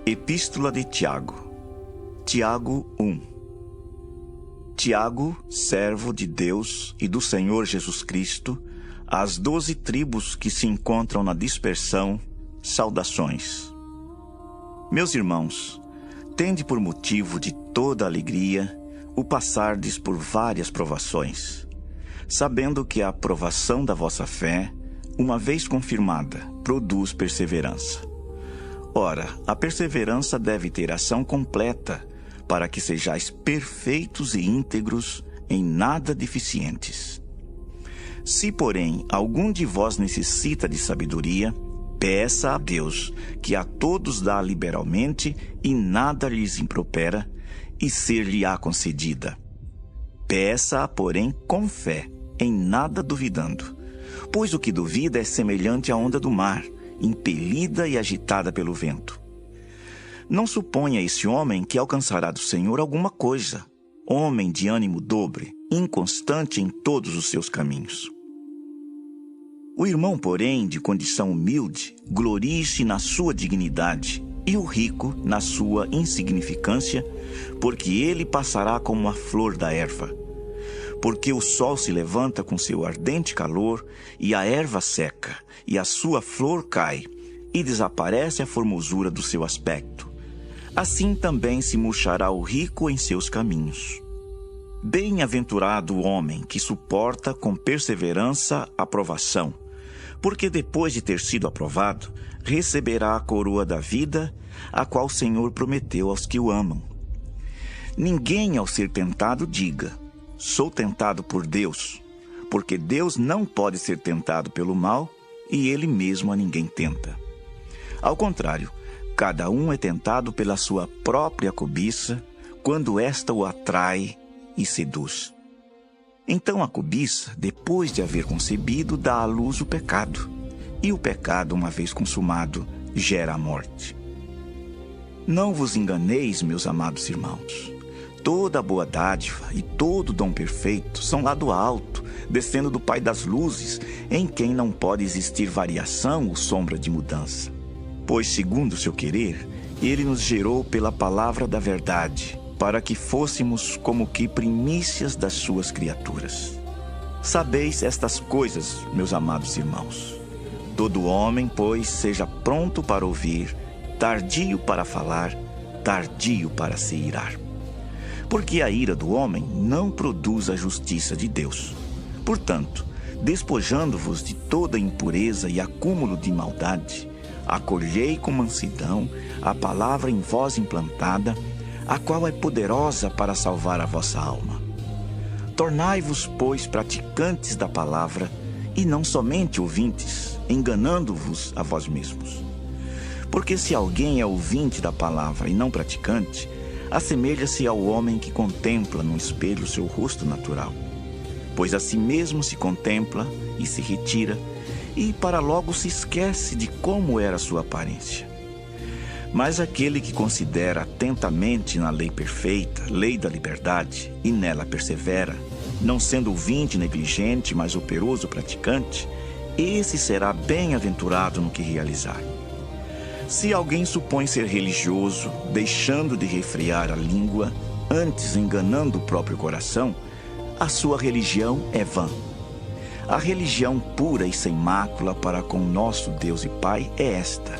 Epístola de Tiago. Tiago 1. Tiago, servo de Deus e do Senhor Jesus Cristo, às 12 tribos que se encontram na dispersão, saudações. Meus irmãos, tende por motivo de toda alegria o passardes por várias provações, sabendo que a aprovação da vossa fé, uma vez confirmada, produz perseverança. Ora, a perseverança deve ter ação completa, para que sejais perfeitos e íntegros, em nada deficientes. Se, porém, algum de vós necessita de sabedoria, peça a Deus, que a todos dá liberalmente e nada lhes impropera, e ser-lhe-á concedida. Peça-a, porém, com fé, em nada duvidando. Pois o que duvida é semelhante à onda do mar, impelida e agitada pelo vento. Não suponha esse homem que alcançará do Senhor alguma coisa, homem de ânimo dobre, inconstante em todos os seus caminhos. O irmão, porém, de condição humilde, glorie-se na sua dignidade, e o rico na sua insignificância, porque ele passará como a flor da erva. Porque o sol se levanta com seu ardente calor, e a erva seca, e a sua flor cai, e desaparece a formosura do seu aspecto. Assim também se murchará o rico em seus caminhos. Bem-aventurado o homem que suporta com perseverança a provação, porque depois de ter sido aprovado, receberá a coroa da vida, a qual o Senhor prometeu aos que o amam. Ninguém, ao ser tentado, diga: sou tentado por Deus, porque Deus não pode ser tentado pelo mal, e Ele mesmo a ninguém tenta. Ao contrário, cada um é tentado pela sua própria cobiça, quando esta o atrai e seduz. Então a cobiça, depois de haver concebido, dá à luz o pecado, e o pecado, uma vez consumado, gera a morte. Não vos enganeis, meus amados irmãos. Toda boa dádiva e todo dom perfeito são lá do alto, descendo do Pai das luzes, em quem não pode existir variação ou sombra de mudança. Pois, segundo o seu querer, Ele nos gerou pela palavra da verdade, para que fôssemos como que primícias das suas criaturas. Sabeis estas coisas, meus amados irmãos. Todo homem, pois, seja pronto para ouvir, tardio para falar, tardio para se irar. Porque a ira do homem não produz a justiça de Deus. Portanto, despojando-vos de toda impureza e acúmulo de maldade, acolhei com mansidão a palavra em vós implantada, a qual é poderosa para salvar a vossa alma. Tornai-vos, pois, praticantes da palavra, e não somente ouvintes, enganando-vos a vós mesmos. Porque se alguém é ouvinte da palavra e não praticante, assemelha-se ao homem que contempla no espelho seu rosto natural. Pois a si mesmo se contempla e se retira, e para logo se esquece de como era sua aparência. Mas aquele que considera atentamente na lei perfeita, lei da liberdade, e nela persevera, não sendo ouvinte negligente, mas operoso praticante, esse será bem-aventurado no que realizar. Se alguém supõe ser religioso, deixando de refrear a língua, antes enganando o próprio coração, a sua religião é vã. A religião pura e sem mácula para com nosso Deus e Pai é esta: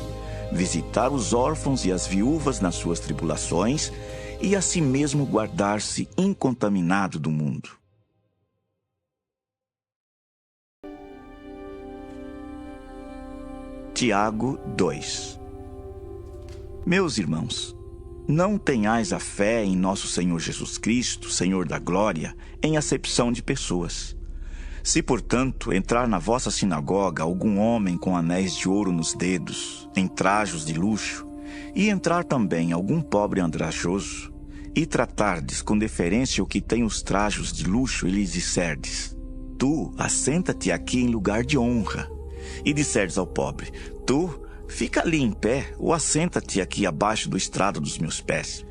visitar os órfãos e as viúvas nas suas tribulações e a si mesmo guardar-se incontaminado do mundo. Tiago 2. Meus irmãos, não tenhais a fé em nosso Senhor Jesus Cristo, Senhor da glória, em acepção de pessoas. Se, portanto, entrar na vossa sinagoga algum homem com anéis de ouro nos dedos, em trajos de luxo, e entrar também algum pobre andrajoso, e tratardes com deferência o que tem os trajos de luxo, e lhes disserdes: tu, assenta-te aqui em lugar de honra. E disserdes ao pobre: tu, fica ali em pé, ou assenta-te aqui abaixo do estrado dos meus pés.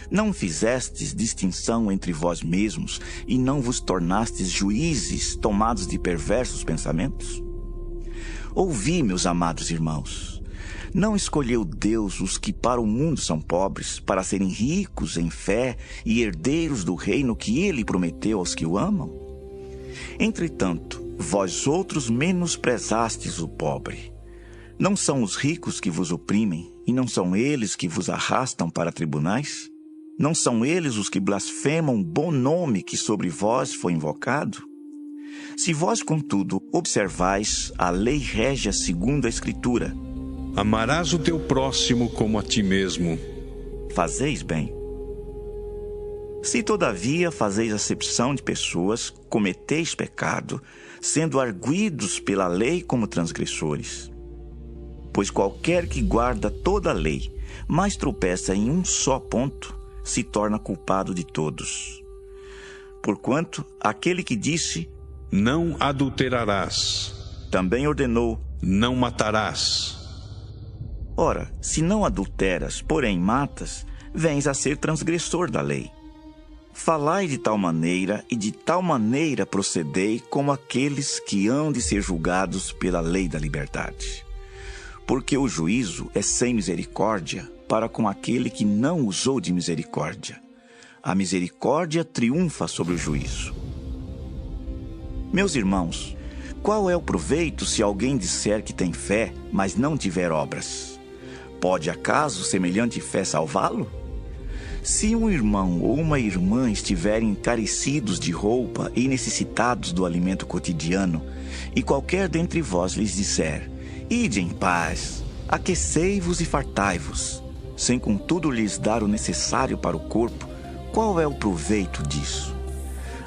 Não fizestes distinção entre vós mesmos e não vos tornastes juízes tomados de perversos pensamentos? Ouvi, meus amados irmãos, Não escolheu Deus os que para o mundo são pobres, para serem ricos em fé e herdeiros do reino que ele prometeu aos que o amam? Entretanto, vós outros menosprezastes o pobre. Não são os ricos que vos oprimem, e não são eles que vos arrastam para tribunais? Não são eles os que blasfemam o bom nome que sobre vós foi invocado? Se vós, contudo, observais a lei régia segundo a Escritura, amarás o teu próximo como a ti mesmo, fazeis bem. Se, todavia, fazeis acepção de pessoas, cometeis pecado, sendo arguidos pela lei como transgressores. Pois qualquer que guarda toda a lei, mas tropeça em um só ponto, se torna culpado de todos. Porquanto, aquele que disse, não adulterarás, também ordenou, não matarás. Ora, se não adulteras, porém matas, vens a ser transgressor da lei. Falai de tal maneira e de tal maneira procedei como aqueles que hão de ser julgados pela lei da liberdade. Porque o juízo é sem misericórdia para com aquele que não usou de misericórdia. A misericórdia triunfa sobre o juízo. Meus irmãos, qual é o proveito se alguém disser que tem fé, mas não tiver obras? Pode acaso semelhante fé salvá-lo? Se um irmão ou uma irmã estiverem encarecidos de roupa e necessitados do alimento cotidiano, e qualquer dentre vós lhes disser, ide em paz, aquecei-vos e fartai-vos, sem contudo lhes dar o necessário para o corpo, qual é o proveito disso?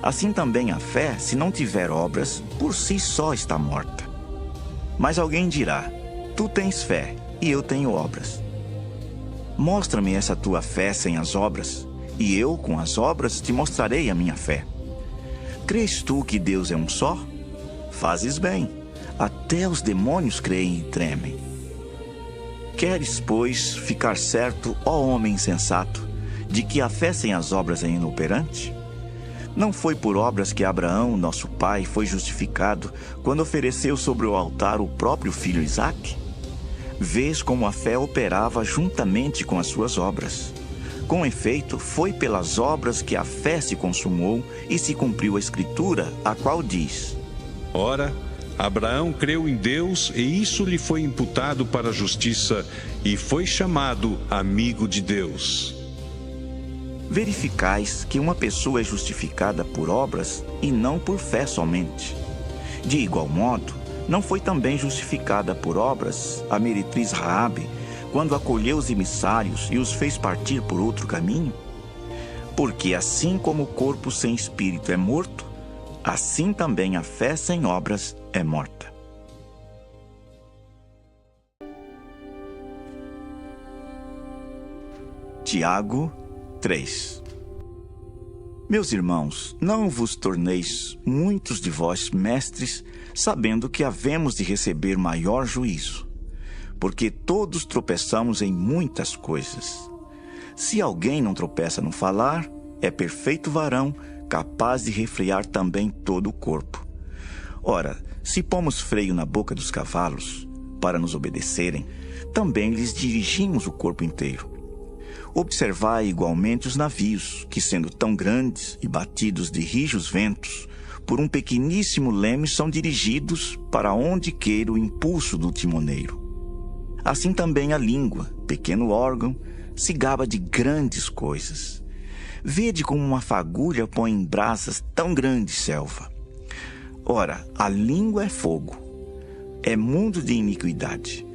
Assim também a fé, se não tiver obras, por si só está morta. Mas alguém dirá, tu tens fé, e eu tenho obras. Mostra-me essa tua fé sem as obras, e eu, com as obras, te mostrarei a minha fé. Crês tu que Deus é um só? Fazes bem. Até os demônios creem e tremem. Queres, pois, ficar certo, ó homem insensato, de que a fé sem as obras é inoperante? Não foi por obras que Abraão, nosso pai, foi justificado quando ofereceu sobre o altar o próprio filho Isaque? Vês como a fé operava juntamente com as suas obras. Com efeito, foi pelas obras que a fé se consumou e se cumpriu a Escritura, a qual diz: ora, Abraão creu em Deus e isso lhe foi imputado para a justiça e foi chamado amigo de Deus. Verificais que uma pessoa é justificada por obras e não por fé somente. De igual modo, não foi também justificada por obras a meretriz Raabe, quando acolheu os emissários e os fez partir por outro caminho? Porque assim como o corpo sem espírito é morto, assim também a fé sem obras é morta. Tiago 3. Meus irmãos, não vos torneis muitos de vós mestres, sabendo que havemos de receber maior juízo, porque todos tropeçamos em muitas coisas. Se alguém não tropeça no falar, é perfeito varão, capaz de refrear também todo o corpo. Ora, se pomos freio na boca dos cavalos, para nos obedecerem, também lhes dirigimos o corpo inteiro. Observai igualmente os navios, que sendo tão grandes e batidos de rijos ventos, por um pequeníssimo leme são dirigidos para onde queira o impulso do timoneiro. Assim também a língua, pequeno órgão, se gaba de grandes coisas. Vede como uma fagulha põe em brasas tão grande selva. Ora, a língua é fogo, é mundo de iniquidade.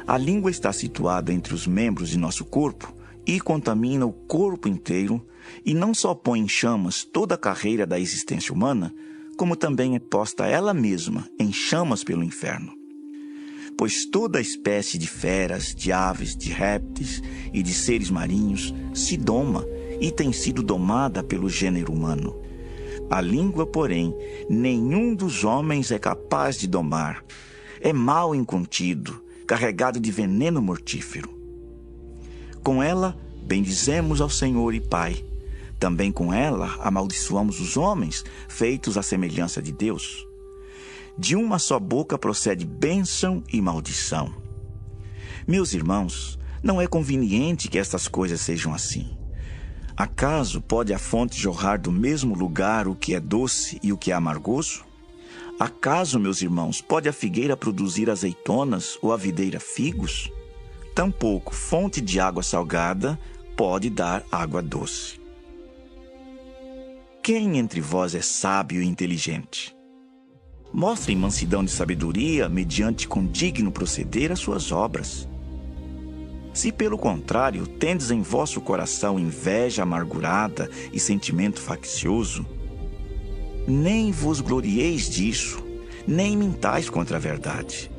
A língua está situada entre os membros de nosso corpo e contamina o corpo inteiro, e não só põe em chamas toda a carreira da existência humana, como também é posta ela mesma em chamas pelo inferno. Pois toda espécie de feras, de aves, de répteis e de seres marinhos se doma e tem sido domada pelo gênero humano. A língua, porém, nenhum dos homens é capaz de domar. É mal incontido, carregado de veneno mortífero. Com ela, bendizemos ao Senhor e Pai. Também com ela, amaldiçoamos os homens, feitos à semelhança de Deus. De uma só boca procede bênção e maldição. Meus irmãos, não é conveniente que estas coisas sejam assim. Acaso pode a fonte jorrar do mesmo lugar o que é doce e o que é amargoso? Acaso, meus irmãos, pode a figueira produzir azeitonas ou a videira figos? Tampouco fonte de água salgada pode dar água doce. Quem entre vós é sábio e inteligente? Mostrem mansidão de sabedoria mediante condigno proceder as suas obras. Se, pelo contrário, tendes em vosso coração inveja amargurada e sentimento faccioso, nem vos glorieis disso, nem mintais contra a verdade.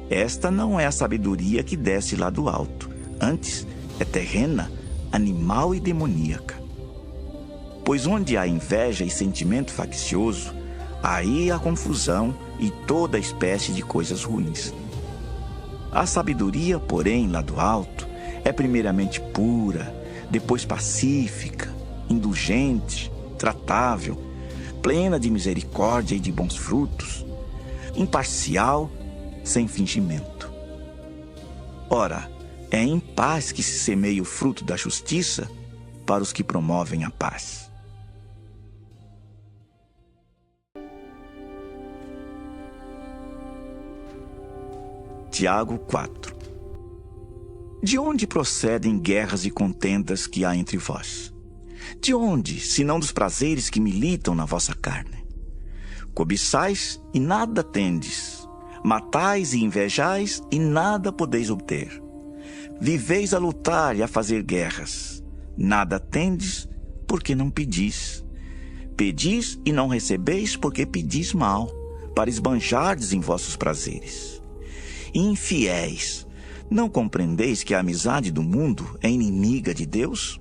Esta não é a sabedoria que desce lá do alto, antes é terrena, animal e demoníaca. Pois onde há inveja e sentimento faccioso, aí há confusão e toda espécie de coisas ruins. A sabedoria, porém, lá do alto, é primeiramente pura, depois pacífica, indulgente, tratável, plena de misericórdia e de bons frutos, imparcial, sem fingimento. Ora, é em paz que se semeia o fruto da justiça para os que promovem a paz. Tiago 4. De onde procedem guerras e contendas que há entre vós? De onde, senão dos prazeres que militam na vossa carne? Cobiçais e nada tendes, matais e invejais e nada podeis obter. Viveis a lutar e a fazer guerras, nada tendes porque não pedis. Pedis e não recebeis porque pedis mal, para esbanjardes em vossos prazeres. Infiéis, não compreendeis que a amizade do mundo é inimiga de Deus?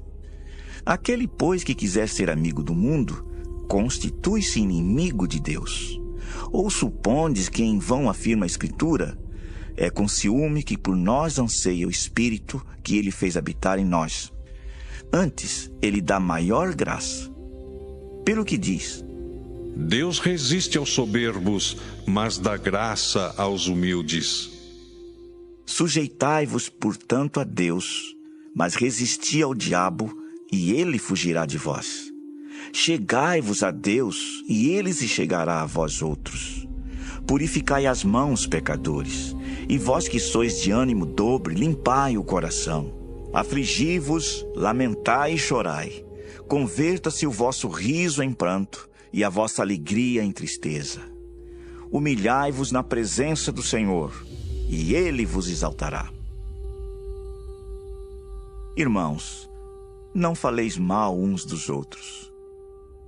Aquele, pois, que quiser ser amigo do mundo, constitui-se inimigo de Deus. Ou supondes que em vão afirma a Escritura? É com ciúme que por nós anseia o Espírito que ele fez habitar em nós. Antes, ele dá maior graça. Pelo que diz: Deus resiste aos soberbos, mas dá graça aos humildes. Sujeitai-vos, portanto, a Deus, mas resisti ao diabo, e ele fugirá de vós. Chegai-vos a Deus, e ele se chegará a vós outros. Purificai as mãos, pecadores, e vós que sois de ânimo dobre, limpai o coração. Afligi-vos, lamentai e chorai. Converta-se o vosso riso em pranto, e a vossa alegria em tristeza. Humilhai-vos na presença do Senhor, e ele vos exaltará. Irmãos, não faleis mal uns dos outros.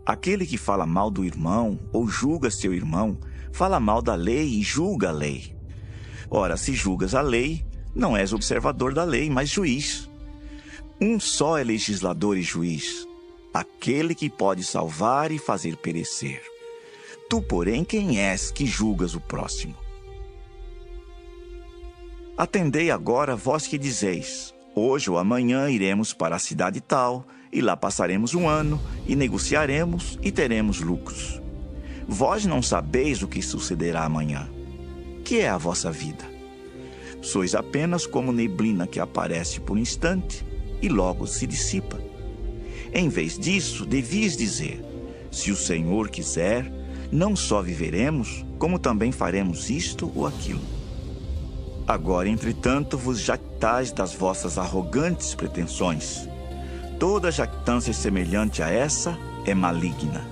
Aquele que fala mal do irmão ou julga seu irmão, fala mal da lei e julga a lei. Ora, se julgas a lei, não és observador da lei, mas juiz. Um só é legislador e juiz, aquele que pode salvar e fazer perecer. Tu, porém, quem és que julgas o próximo? Atendei agora vós que dizeis: hoje ou amanhã iremos para a cidade tal, e lá passaremos um ano, e negociaremos, e teremos lucros. Vós não sabeis o que sucederá amanhã. Que é a vossa vida? Sois apenas como neblina que aparece por um instante, e logo se dissipa. Em vez disso, devias dizer: se o Senhor quiser, não só viveremos, como também faremos isto ou aquilo. Agora, entretanto, vos jactais das vossas arrogantes pretensões. Toda jactância semelhante a essa é maligna.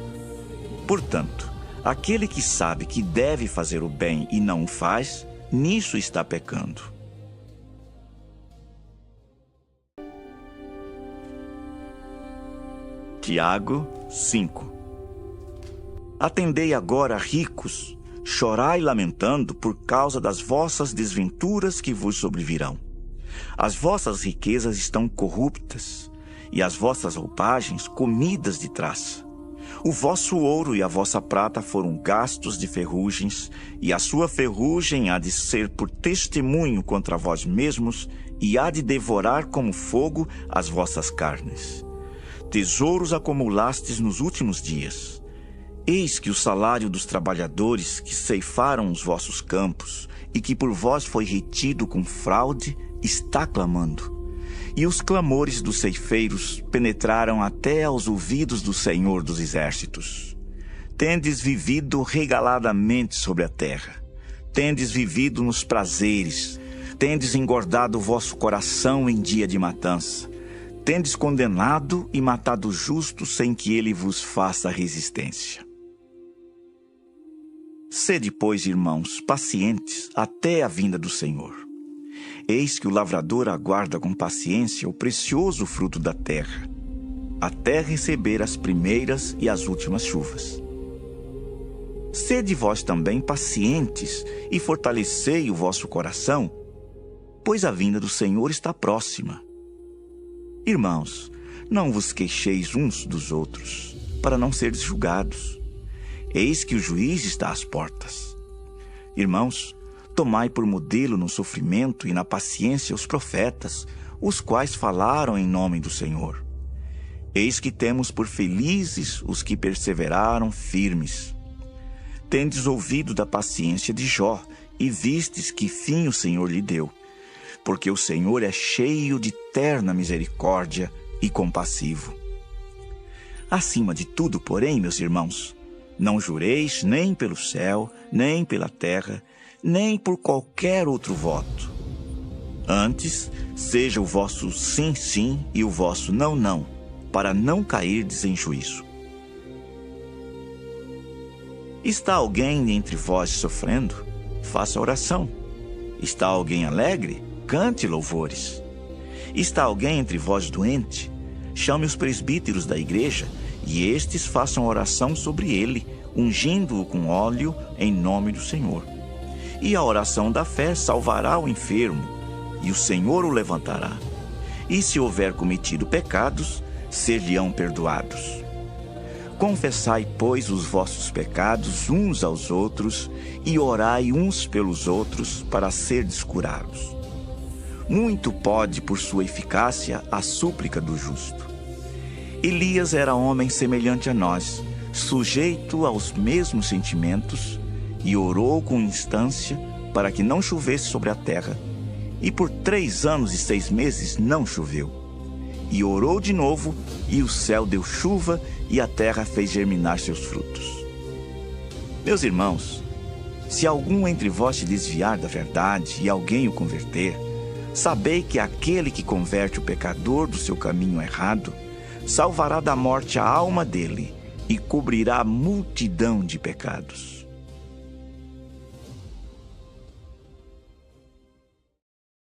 Portanto, aquele que sabe que deve fazer o bem e não o faz, nisso está pecando. Tiago 5. Atendei agora, ricos, chorai lamentando por causa das vossas desventuras que vos sobrevirão. As vossas riquezas estão corruptas, e as vossas roupagens comidas de traça. O vosso ouro e a vossa prata foram gastos de ferrugens, e a sua ferrugem há de ser por testemunho contra vós mesmos, e há de devorar como fogo as vossas carnes. Tesouros acumulastes nos últimos dias. Eis que o salário dos trabalhadores que ceifaram os vossos campos e que por vós foi retido com fraude está clamando. E os clamores dos ceifeiros penetraram até aos ouvidos do Senhor dos Exércitos. Tendes vivido regaladamente sobre a terra. Tendes vivido nos prazeres. Tendes engordado o vosso coração em dia de matança. Tendes condenado e matado o justo sem que ele vos faça resistência. Sede, pois, irmãos, pacientes até a vinda do Senhor. Eis que o lavrador aguarda com paciência o precioso fruto da terra, até receber as primeiras e as últimas chuvas. Sede vós também pacientes e fortalecei o vosso coração, pois a vinda do Senhor está próxima. Irmãos, não vos queixeis uns dos outros, para não seres julgados. Eis que o juiz está às portas. Irmãos, tomai por modelo no sofrimento e na paciência os profetas, os quais falaram em nome do Senhor. Eis que temos por felizes os que perseveraram firmes. Tendes ouvido da paciência de Jó e vistes que fim o Senhor lhe deu, porque o Senhor é cheio de terna misericórdia e compassivo. Acima de tudo, porém, meus irmãos, não jureis nem pelo céu, nem pela terra, nem por qualquer outro voto. Antes, seja o vosso sim, sim e o vosso não, não, para não cairdes em juízo. Está alguém entre vós sofrendo? Faça oração. Está alguém alegre? Cante louvores. Está alguém entre vós doente? Chame os presbíteros da igreja, e estes façam oração sobre ele, ungindo-o com óleo em nome do Senhor. E a oração da fé salvará o enfermo, e o Senhor o levantará. E se houver cometido pecados, ser-lhe-ão perdoados. Confessai, pois, os vossos pecados uns aos outros, e orai uns pelos outros para serdes curados. Muito pode, por sua eficácia, a súplica do justo. Elias era homem semelhante a nós, sujeito aos mesmos sentimentos, e orou com instância para que não chovesse sobre a terra. E por 3 anos e 6 meses não choveu. E orou de novo, e o céu deu chuva, e a terra fez germinar seus frutos. Meus irmãos, se algum entre vós se desviar da verdade e alguém o converter, sabei que aquele que converte o pecador do seu caminho errado, salvará da morte a alma dele e cobrirá a multidão de pecados.